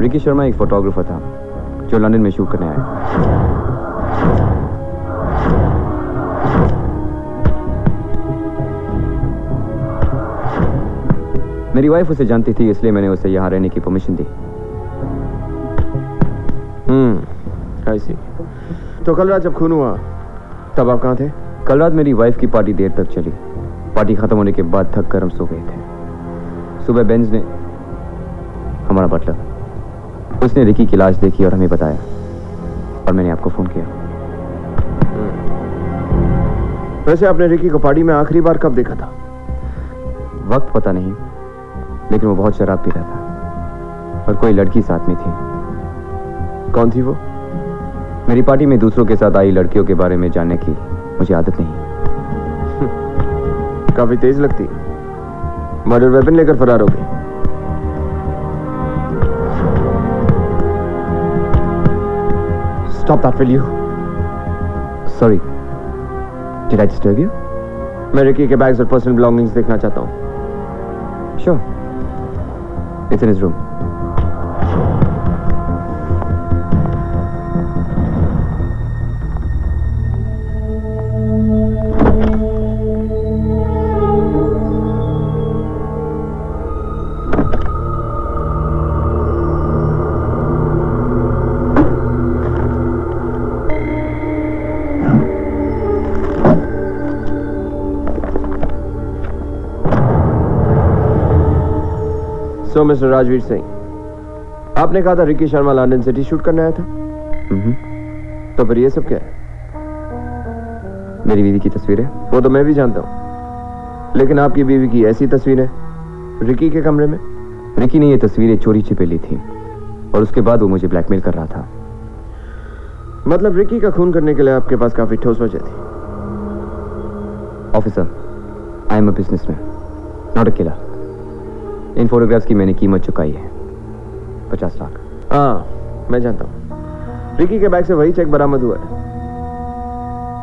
Ricky Sharma एक photographer था जो लंदन में शूट करने आया। मेरी वाइफ उसे जानती थी, इसलिए मैंने उसे यहाँ रहने की परमिशन दी। आई सी। तो कल रात जब खून हुआ तब आप कहाँ थे? कल रात मेरी वाइफ की पार्टी देर तक चली। पार्टी खत्म होने के बाद थक कर हम सो गए थे। सुबह बेंज ने, हमारा बटलर, उसने रिकी की लाश देखी और हमें बताया, और मैंने आपको फोन किया। वैसे आपने रिकी को पार्टी में आखिरी बार कब देखा था? वक्त पता नहीं, लेकिन वो बहुत शराब पी रहा था और कोई लड़की साथ में थी। कौन थी वो? मेरी पार्टी में दूसरों के साथ आई लड़कियों के बारे में जानने की मुझे आदत नहीं। काफी तेज लगती। मर्डर वेपन लेकर फरार हो गई। Stop that, will you? Sorry. Did I disturb you? मैं रिकी के बैग्स और पर्सनल बिलोंगिंग्स देखना चाहता हूँ। Sure. It's in his room. So, mister Rajveer Singh, आपने कहा था Ricky Sharma London city shoot करने आया था। तो फिर ये सब क्या है? मेरी बीवी की तस्वीर है। वो तो मैं भी जानता हूँ, लेकिन आपकी बीवी की ऐसी तस्वीरें रिकी के कमरे में? रिकी ने ये तस्वीरें चोरी छिपे ली थी और उसके बाद वो मुझे ब्लैकमेल कर रहा था। मतलब रिकी का खून करने के लिए आपके पास काफी ठोस वजह थी। Officer, I am a businessman, not a killer. In photographs की मैंने कीमत चुकाई है, 50 लाख। हाँ, मैं जानता हूँ। रिकी के बैग से वही चेक बरामद हुआ है।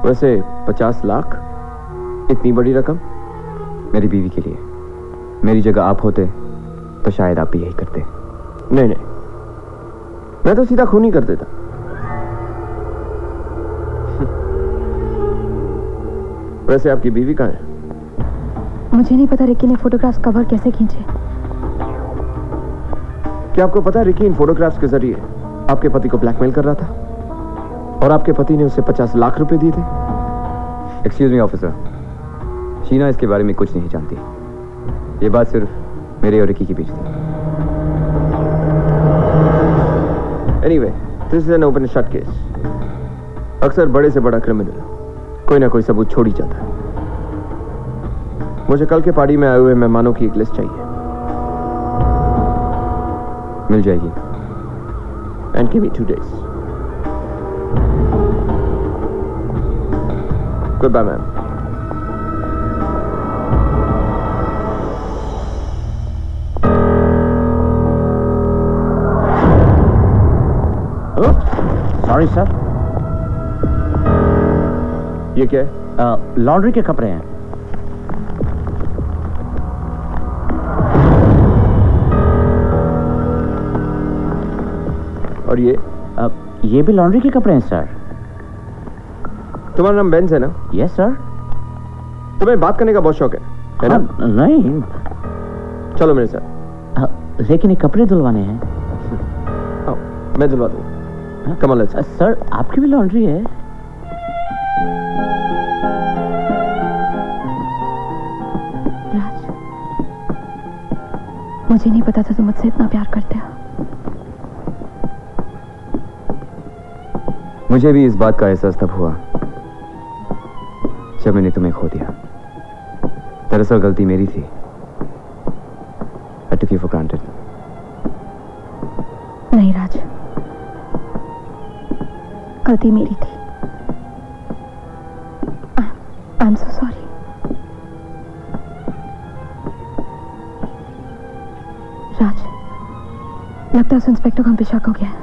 वैसे 50 लाख, इतनी बड़ी रकम? मेरी बीवी के लिए। मेरी जगह आप होते तो शायद आप भी यही करते। नहीं नहीं, मैं तो सीधा खून ही कर देता। वैसे आपकी बीवी कहाँ है? मुझे नहीं पता रिकी ने फोटोग्राफ्स कवर कैसे खींचे। क्या आपको पता है रिकी इन फोटोग्राफ्स के जरिए आपके पति को ब्लैकमेल कर रहा था और आपके पति ने उसे 50 लाख रुपए दिए थे? एक्सक्यूज मी ऑफिसर, शीना इसके बारे में कुछ नहीं जानती। ये बात सिर्फ मेरे और रिकी के बीच थी। Anyway, this is an open shut case. अक्सर बड़े से बड़ा क्रिमिनल कोई ना कोई सबूत छोड़ ही जाता है। मुझे कल के पार्टी में आए हुए मेहमानों की एक लिस्ट चाहिए। मिल जाएगी। And give me 2 days. Goodbye, ma'am. Sorry sir. ये क्या है? लॉन्ड्री के कपड़े हैं। और ये भी लॉन्ड्री के कपड़े हैं सर। तुम्हारा नाम बेंज है ना? Yes sir. तुम्हें बात करने का बहुत शौक है ना? नहीं। चलो मेरे साथ। लेकिन ये कपड़े धुलवाने हैं। मैं धुलवा दूँ। Come on let's. सर आपकी भी लॉन्ड्री है? राज, मुझे नहीं पता था तुम मुझसे इतना प्यार करते हो। मुझे भी इस बात का एहसास तब हुआ जब मैंने तुम्हें खो दिया। दरअसल गलती मेरी थी। I took you for granted. नहीं राज, गलती मेरी थी। I'm so sorry. राज, लगता है उस इंस्पेक्टर को हम पे शक हो गया है।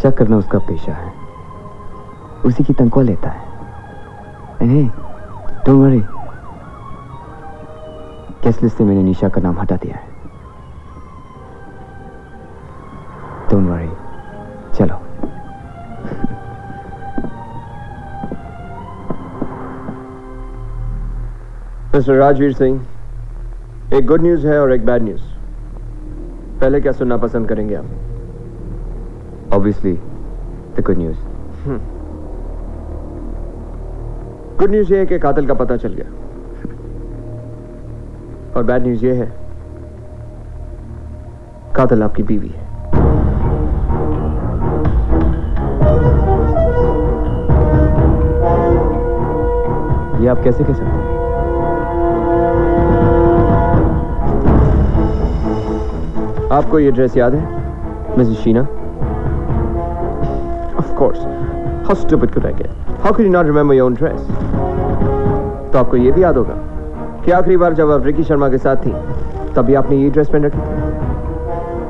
शक करना उसका पेशा है, उसी की तनख्वाह लेता है। डोंट वरी, केस लिस्ट से मैंने निशा का नाम हटा दिया है। डोंट वरी, चलो। मिस्टर राजवीर सिंह, एक गुड न्यूज है और एक बैड न्यूज। पहले क्या सुनना पसंद करेंगे आप? Obviously the good news. Good news ये है कि कातिल का पता चल गया, और बैड न्यूज ये है कातिल आपकी बीवी है। ये आप कैसे कह सकते हैं? आपको ये ड्रेस याद है, Mrs Sheena? Of course. How stupid could I get? How could you not remember your own dress? तो आपको ये भी याद होगा कि आखिरी बार जब आप रिकी शर्मा के साथ थी, तभी आपने ये ड्रेस पहन रखी थी,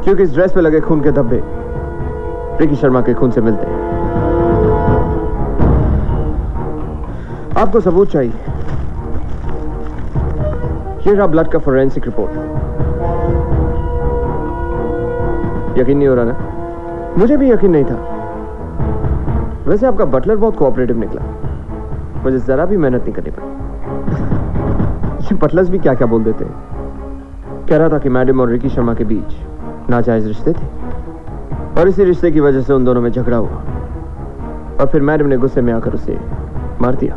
क्योंकि इस ड्रेस पे लगे खून के धब्बे रिकी शर्मा के खून से मिलते हैं। आपको सबूत चाहिए। ये रहा ब्लड का फोरेंसिक रिपोर्ट। यकीन नहीं हो रहा ना? मुझे भी यकीन नहीं था। वैसे आपका बटलर बहुत कोऑपरेटिव निकला, मुझे जरा भी मेहनत नहीं करनी पड़ी। ये बटलर्स भी क्या क्या बोल देते हैं। कह रहा था कि मैडम और रिकी शर्मा के बीच नाजायज रिश्ते थे, और इसी रिश्ते की वजह से उन दोनों में झगड़ा हुआ, और फिर मैडम ने गुस्से में आकर उसे मार दिया।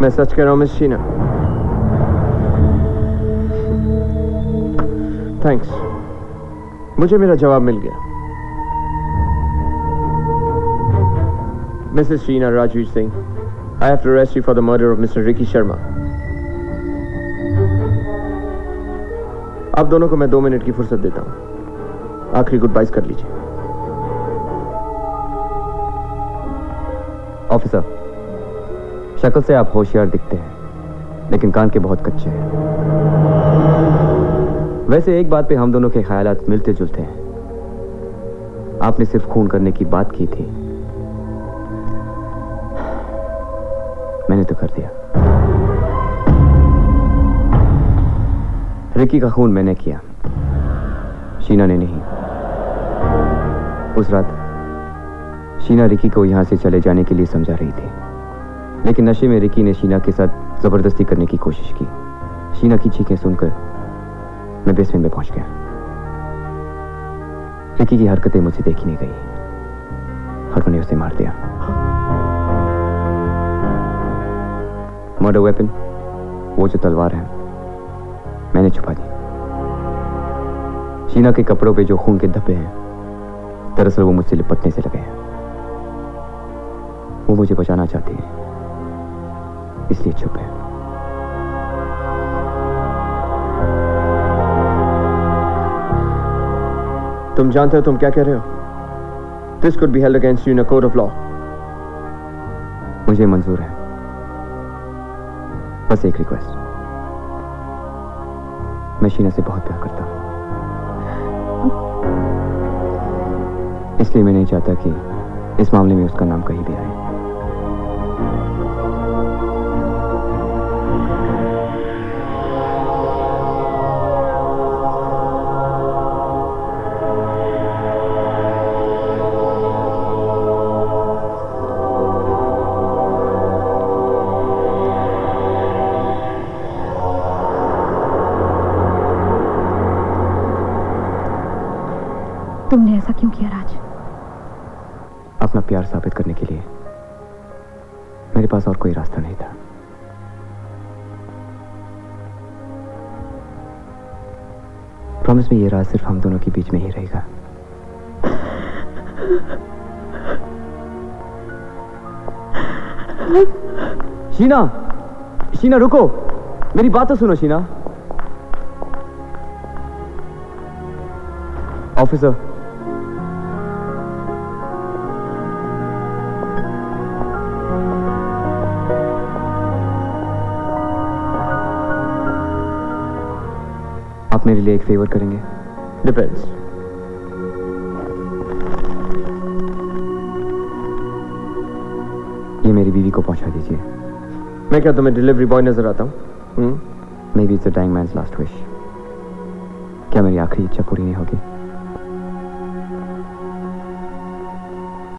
मैं सच कह रहा हूं मिस शीना? थैंक्स, मुझे मेरा जवाब मिल गया। Mrs Sheena Rajveer Singh, I have to arrest you for the murder of Mr. Ricky Sharma. आप दोनों को मैं 2 मिनट की फुर्सत देता हूं, आखिरी गुड बाइज कर लीजिए। ऑफिसर, शक्ल से आप होशियार दिखते हैं, लेकिन कान के बहुत कच्चे हैं। वैसे एक बात पे हम दोनों के ख्यालात मिलते जुलते हैं। आपने सिर्फ खून करने की बात की थी, मैंने तो कर दिया। रिकी का खून मैंने किया, शीना ने नहीं। उस रात शीना रिकी को यहां से चले जाने के लिए समझा रही थी, लेकिन नशे में रिकी ने शीना के साथ जबरदस्ती करने की कोशिश की। शीना की चीखें सुनकर मैं बेसमेंट में पहुंच गया। रिकी की हरकतें मुझे देखी नहीं गई और मैंने उसे मार दिया। मर्डर वेपन, वो जो तलवार है, मैंने छुपा दी। शीना के कपड़ों पे जो खून के धब्बे हैं, दरअसल वो मुझसे लिपटने से लगे हैं। वो मुझे बचाना चाहती है, इसलिए चुप है। तुम जानते हो तुम क्या कह रहे हो? This could be held against you in a court of law. मुझे मंजूर है, बस एक रिक्वेस्ट। मैं शीना से बहुत प्यार करता हूं, इसलिए मैं नहीं चाहता कि इस मामले में उसका नाम कहीं भी आए। तुमने ऐसा क्यों किया राज? अपना प्यार साबित करने के लिए। मेरे पास और कोई रास्ता नहीं था। प्रॉमिस में ये राज सिर्फ हम दोनों के बीच में ही रहेगा। शीना, शीना रुको, मेरी बात तो सुनो शीना। ऑफिसर, आप मेरे लिए एक फेवर करेंगे? डिपेंड्स। ये मेरी बीवी को पहुंचा दीजिए। मैं क्या तुम्हें डिलीवरी बॉय नजर आता हूं? Maybe it's the dying man's last wish. क्या मेरी आखिरी इच्छा पूरी नहीं होगी?